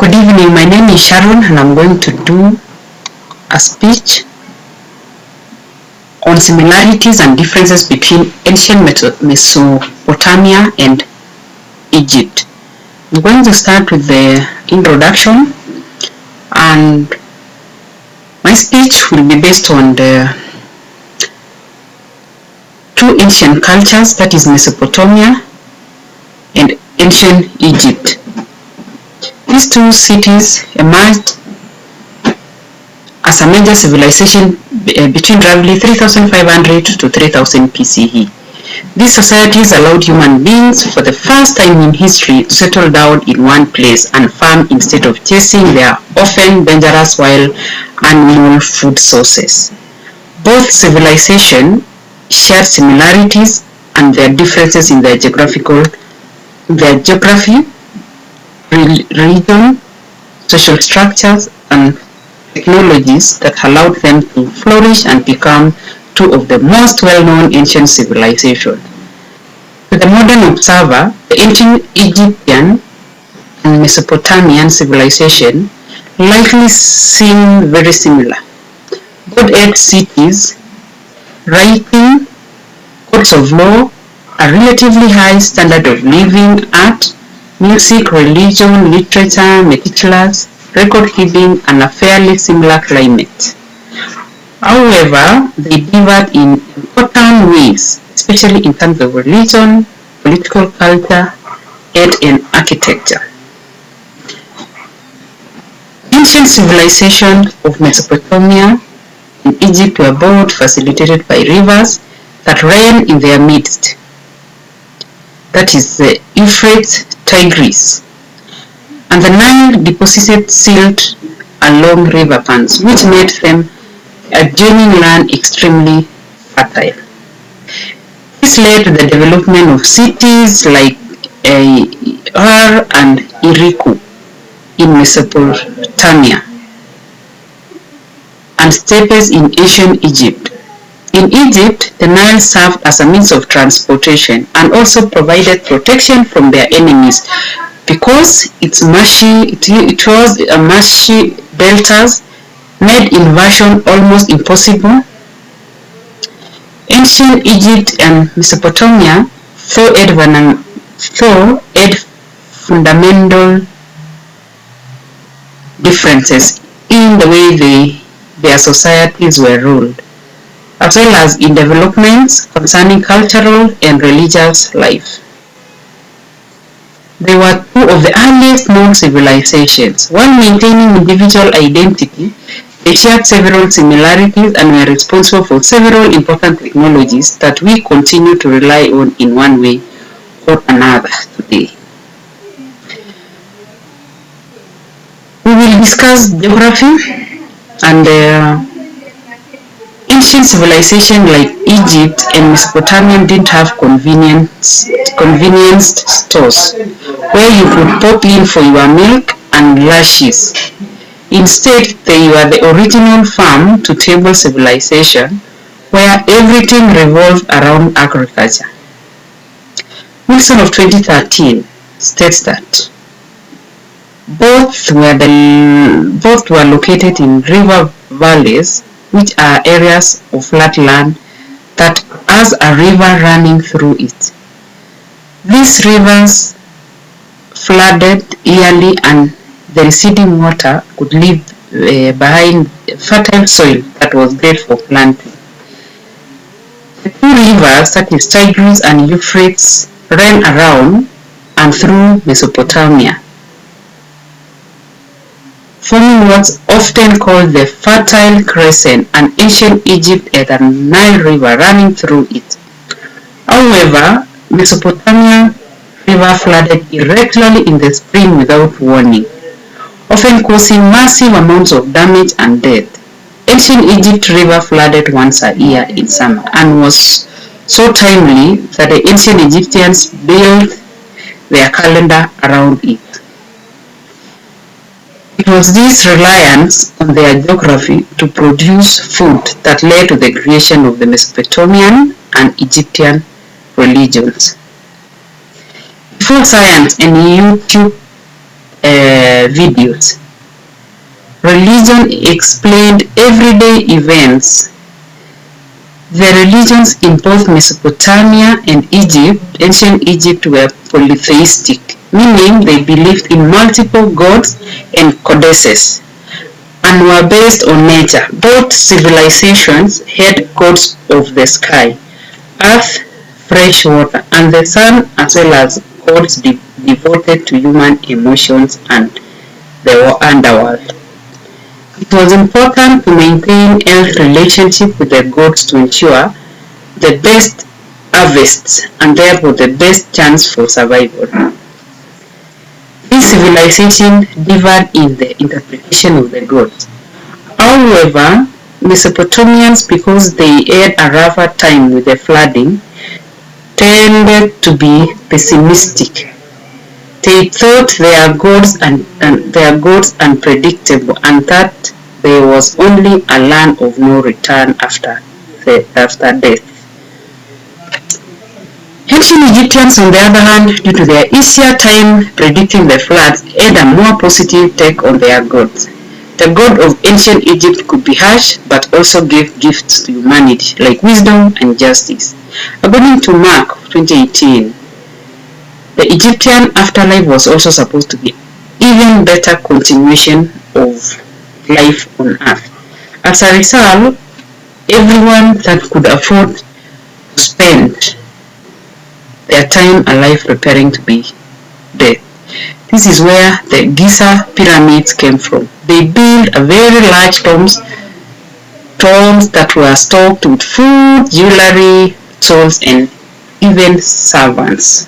Good evening, my name is Sharon and I'm going to do a speech on similarities and differences between ancient Mesopotamia and Egypt. I'm going to start with the introduction, and my speech will be based on the two ancient cultures, that is Mesopotamia and ancient Egypt. These two cities emerged as a major civilization between roughly 3500 to 3000 BCE. These societies allowed human beings for the first time in history to settle down in one place and farm instead of chasing their often dangerous wild animal food sources. Both civilizations shared similarities and their differences in their geography, religion, social structures, and technologies that allowed them to flourish and become two of the most well-known ancient civilizations. To the modern observer, the ancient Egyptian and Mesopotamian civilization likely seem very similar. Both had cities, writing, codes of law, a relatively high standard of living, art, music, religion, literature, meticulous record-keeping, and a fairly similar climate. However, they differed in important ways, especially in terms of religion, political culture, art, and architecture. Ancient civilizations of Mesopotamia and Egypt were both facilitated by rivers that ran in their midst. That is the Euphrates, Tigris, and the Nile deposited silt along river banks, which made them adjoining land extremely fertile. This led to the development of cities like Ar and Iriku in Mesopotamia and steppes in ancient Egypt. In Egypt, the Nile served as a means of transportation and also provided protection from their enemies because it was a marshy deltas made invasion almost impossible. Ancient Egypt and Mesopotamia had fundamental differences in the way their societies were ruled, as well as in developments concerning cultural and religious life. They were two of the earliest known civilizations. While maintaining individual identity, they shared several similarities and were responsible for several important technologies that we continue to rely on in one way or another today. We will discuss geography, and ancient civilizations like Egypt and Mesopotamia didn't have convenience stores where you could pop in for your milk and lashes. Instead, they were the original farm-to-table civilization where everything revolved around agriculture. Wilson of 2013 states that both were located in river valleys, which are areas of flat land that has a river running through it. These rivers flooded yearly, and the receding water could leave behind fertile soil that was great for planting. The two rivers, that is Tigris and Euphrates, ran around and through Mesopotamia, forming what's often called the Fertile Crescent, and ancient Egypt had a Nile River running through it. However, Mesopotamia river flooded irregularly in the spring without warning, often causing massive amounts of damage and death. Ancient Egypt river flooded once a year in summer and was so timely that the ancient Egyptians built their calendar around it. It was this reliance on their geography to produce food that led to the creation of the Mesopotamian and Egyptian religions. Before science and YouTube videos. Religion explained everyday events. The religions in both Mesopotamia and ancient Egypt, were polytheistic, meaning they believed in multiple gods and goddesses and were based on nature. Both civilizations had gods of the sky, earth, fresh water, and the sun, as well as gods devoted to human emotions and the underworld. It was important to maintain healthy relationship with the gods to ensure the best harvests and therefore the best chance for survival. This civilization differed in the interpretation of the gods. However, Mesopotamians, because they had a rougher time with the flooding, tended to be pessimistic. They thought their gods unpredictable, and that there was only a land of no return after death. Ancient Egyptians, on the other hand, due to their easier time predicting the floods, had a more positive take on their gods. The god of ancient Egypt could be harsh, but also gave gifts to humanity, like wisdom and justice. According to Mark 2018, the Egyptian afterlife was also supposed to be even better continuation of life on earth. As a result, everyone that could afford to spend their time alive preparing to be dead. This is where the Giza pyramids came from. They built a very large tombs that were stocked with food, jewelry, tools, and even servants.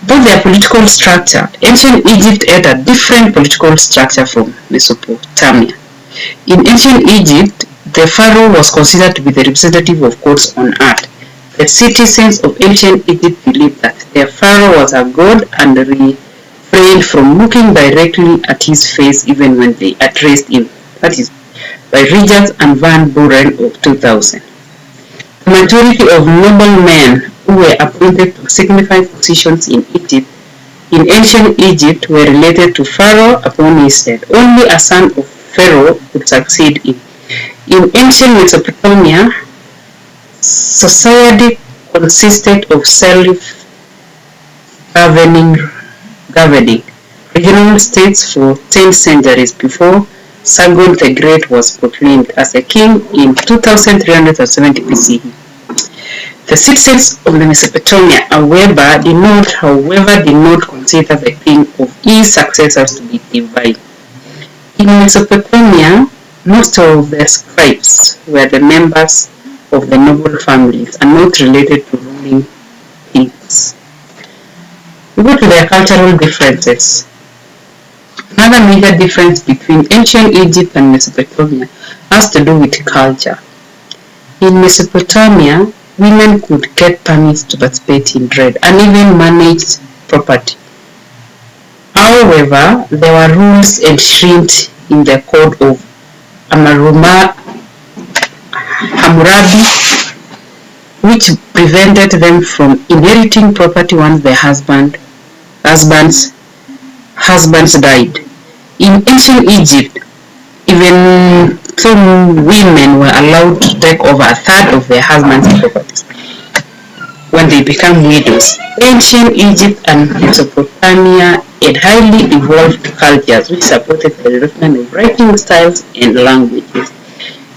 About their political structure, ancient Egypt had a different political structure from Mesopotamia. In ancient Egypt, the pharaoh was considered to be the representative of gods on earth. The citizens of ancient Egypt believed that their pharaoh was a god and refrained from looking directly at his face even when they addressed him. That is by Richard and Van Buren of 2000. The majority of noblemen who were appointed to significant positions in ancient Egypt were related to Pharaoh upon his death. Only a son of Pharaoh could succeed him. In ancient Mesopotamia, society consisted of self-governing regional states for 10 centuries before Sargon the Great was proclaimed as a king in 2370 BCE. The citizens of the Mesopotamia, however, did not consider the king of his successors to be divine. In Mesopotamia, most of the scribes were the members of the noble families and not related to ruling kings. We go to their cultural differences. Another major difference between ancient Egypt and Mesopotamia has to do with culture. In Mesopotamia, women could get permits to participate in trade and even manage property. However, there were rules enshrined in the code of Hammurabi which prevented them from inheriting property once their husbands died. In ancient Egypt, even some women were allowed to take over a third of their husbands' properties when they become widows. Ancient Egypt and Mesopotamia had highly evolved cultures which supported the development of writing styles and languages.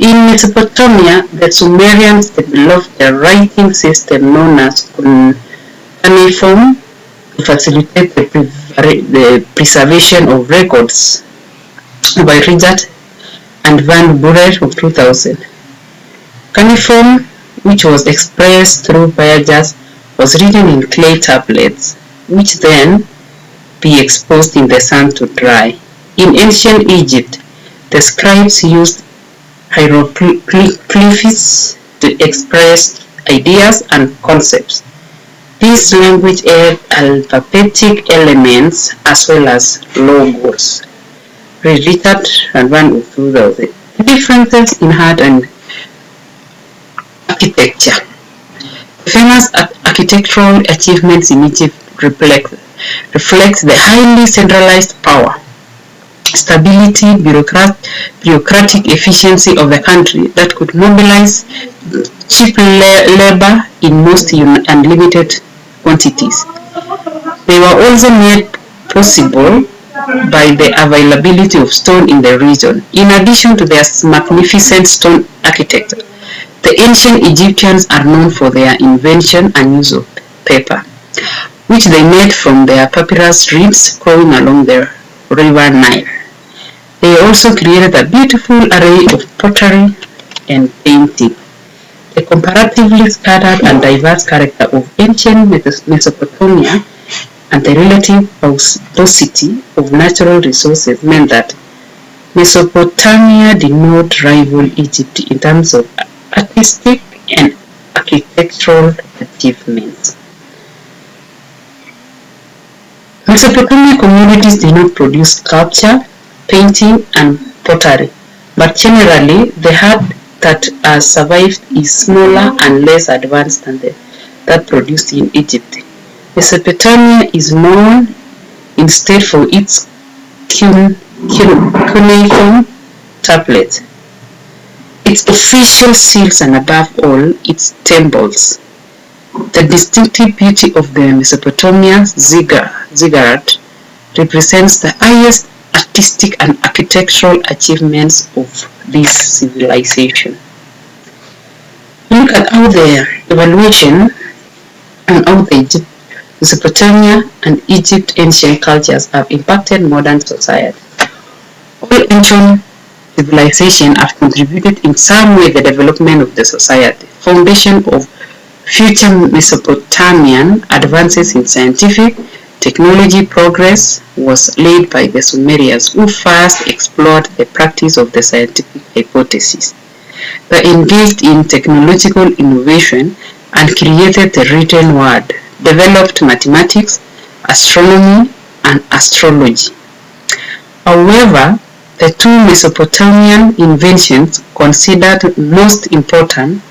In Mesopotamia, the Sumerians developed a writing system known as cuneiform to facilitate the preservation of records by Richard and Van Buren of 2000. Cuneiform, which was expressed through voyagers, was written in clay tablets, which then be exposed in the sun to dry. In ancient Egypt, the scribes used hieroglyphs to express ideas and concepts. This language had alphabetic elements as well as logos. Richard and Van of 2000. Differences in art and architecture. The famous architectural achievements in Egypt reflect reflects the highly centralized power, stability, bureaucratic efficiency of the country that could mobilize cheap labor in most unlimited quantities. They were also made possible by the availability of stone in the region. In addition to their magnificent stone architecture, the ancient Egyptians are known for their invention and use of paper, which they made from their papyrus reeds growing along the river Nile. They also created a beautiful array of pottery and painting. The comparatively scattered and diverse character of ancient Mesopotamia and the relative paucity of natural resources meant that Mesopotamia did not rival Egypt in terms of artistic and architectural achievements. Mesopotamia communities did not produce sculpture, painting, and pottery, but generally the art that has survived is smaller and less advanced than that produced in Egypt. Mesopotamia is known instead for its cuneiform tablets, its official seals, and above all, its temples. The distinctive beauty of the Mesopotamia ziggurat represents the highest artistic and architectural achievements of this civilization. Look at how the evaluation and how the Mesopotamia and Egypt ancient cultures have impacted modern society. All ancient civilizations have contributed in some way to the development of the society. Foundation of future Mesopotamian advances in scientific technology progress was laid by the Sumerians, who first explored the practice of the scientific hypothesis. They engaged in technological innovation and created the written word, developed mathematics, astronomy, and astrology. However, the two Mesopotamian inventions considered most important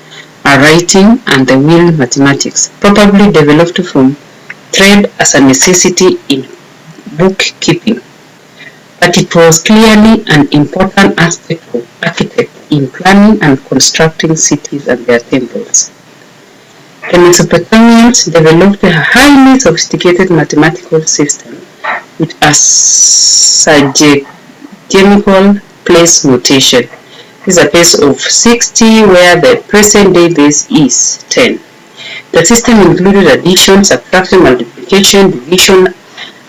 are writing and the wheel mathematics, probably developed from trade as a necessity in bookkeeping. But it was clearly an important aspect of architecture in planning and constructing cities and their temples. The Mesopotamians developed a highly sophisticated mathematical system with a sagetical place notation. This is a base of 60 where the present day base is 10. The system included addition, subtraction, multiplication, division,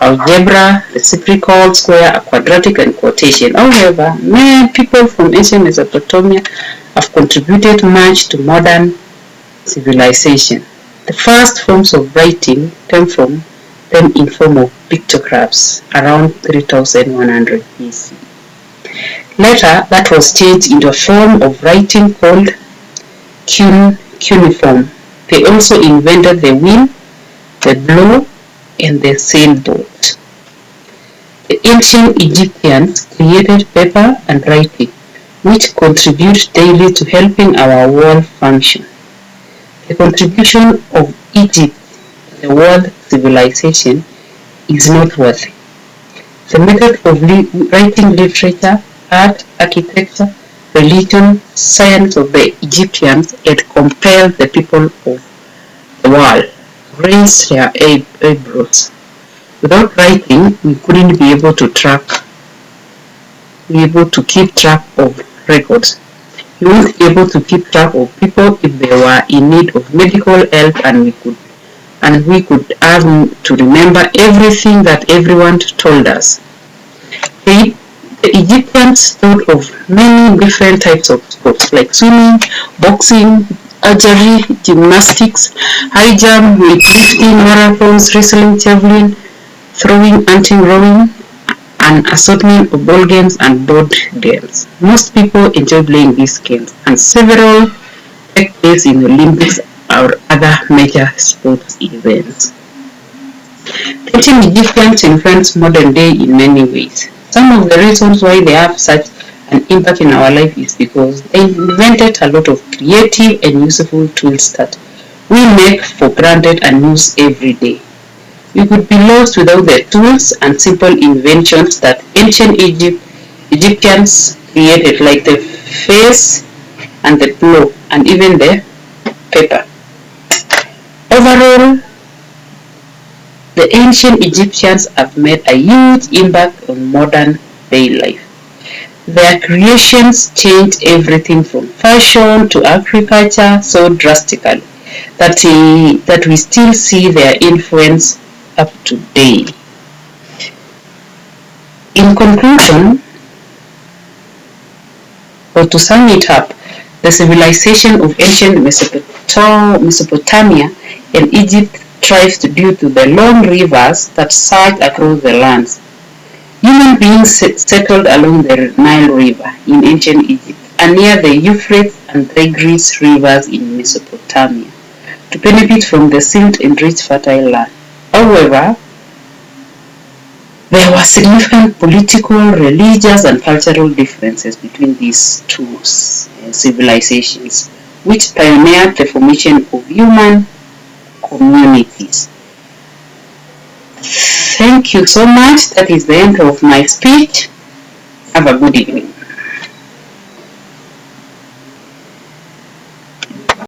algebra, reciprocal, square, quadratic, and quotation. However, many people from ancient Mesopotamia have contributed much to modern civilization. The first forms of writing came from them in form of pictographs around 3100 BC. Later, that was changed into a form of writing called cuneiform. They also invented the wheel, the blow, and the sailboat. The ancient Egyptians created paper and writing, which contribute daily to helping our world function. The contribution of Egypt to the world civilization is noteworthy. The method of writing literature, art, architecture, religion, science of the Egyptians had compelled the people of the world raise their eyebrows. Without writing, we couldn't be able to keep track of records. We weren't able to keep track of people if they were in need of medical help, and we could have to remember everything that everyone told us. The Egyptians thought of many different types of sports like swimming, boxing, archery, gymnastics, high jump, weightlifting, marathons, wrestling, javelin, throwing, hunting, rowing, an assortment of ball games and board games. Most people enjoy playing these games, and several take place in Olympics or other major sports events. Ancient Egyptians influenced modern day in many ways. Some of the reasons why they have such an impact in our life is because they invented a lot of creative and useful tools that we make for granted and use every day. We could be lost without the tools and simple inventions that ancient Egyptians created, like the face and the plow and even the paper. Overall, the ancient Egyptians have made a huge impact on modern day life. Their creations changed everything from fashion to agriculture so drastically that we still see their influence up to date. In conclusion, or to sum it up, the civilization of ancient Mesopotamia and Egypt thrived due to the long rivers that surged across the lands. Human beings settled along the Nile River in ancient Egypt and near the Euphrates and Tigris rivers in Mesopotamia to benefit from the silt and rich fertile land. However, there were significant political, religious, and cultural differences between these two civilizations, which pioneered the formation of human communities. Thank you so much. That is the end of my speech. Have a good evening.